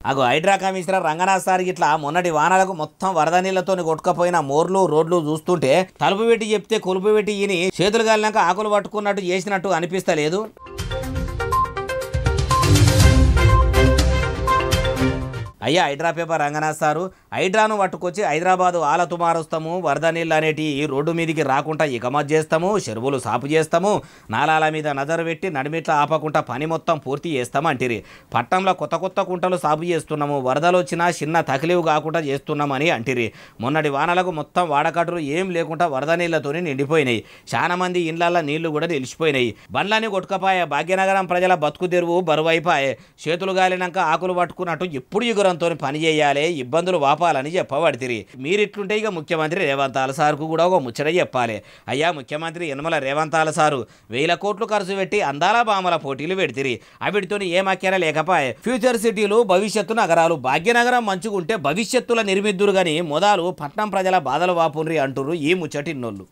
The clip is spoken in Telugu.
అగో హైడ్రా కమిషనర్ రంగనాథ్ సార్ ఇట్లా మొన్నటి వానలకు మొత్తం వరద నీళ్లతో కొట్టుకపోయిన మోర్లు రోడ్లు చూస్తుంటే తలుపు పెట్టి చెప్తే కొలుపు పెట్టి ఈని చేతులు గాలినాక ఆకులు పట్టుకున్నట్టు చేసినట్టు అనిపిస్తలేదు. అయ్యా హైడ్రా పేపర్ రంగనాథ్ సారు, హైడ్రాను పట్టుకొచ్చి హైదరాబాదు ఆలతు మారుస్తాము, వరద నీళ్ళు అనేటి రోడ్డు మీదికి రాకుండా ఇకమత్ చేస్తాము, చెరువులు సాపు చేస్తాము, నాలాల మీద నజరు పెట్టి నడిమిట్ల ఆపకుండా పని మొత్తం పూర్తి చేస్తాము అంటిరి. పట్టణంలో కొత్త కొత్త కుంటలు సాపు చేస్తున్నాము, వరదలు వచ్చినా చిన్న తకిలీవు కాకుండా చేస్తున్నామని అంటిరి. మొన్నటి వానలకు మొత్తం వాడకట్టులు ఏం లేకుండా వరద నీళ్లతోనే నిండిపోయినాయి. చాలా మంది ఇండ్లల్లో నీళ్లు కూడా నిలిచిపోయినాయి. బండ్లని కొట్టుకపోయే భాగ్యనగరం ప్రజల బతుకు తెరువు బరువైపాయే. చేతులు గాలినాక ఆకులు పట్టుకున్నట్టు ఎప్పుడు ఎగురంతో పని చేయాలి, ఇబ్బందులు వాపాలని చెప్పబడితిరి. మీరిట్లుంటే ఇక ముఖ్యమంత్రి రేవంత్ సార్కు కూడా ఒక ముచ్చట చెప్పాలి. అయ్యా ముఖ్యమంత్రి యనమల రేవంత్ సారు 1000 కోట్లు ఖర్చు పెట్టి అందాల బామల పోటీలు పెడితిరి. అవిటితో ఏం అక్కెర లేకపాయే. ఫ్యూచర్ సిటీలు భవిష్యత్తు నగరాలు, భాగ్యనగరం మంచుకుంటే భవిష్యత్తుల నిర్మిద్దురు గాని మొదలు పట్నం ప్రజల బాధలు వాపుండ్రి అంటుర్రు ఈ ముచ్చటిన్నోళ్ళు.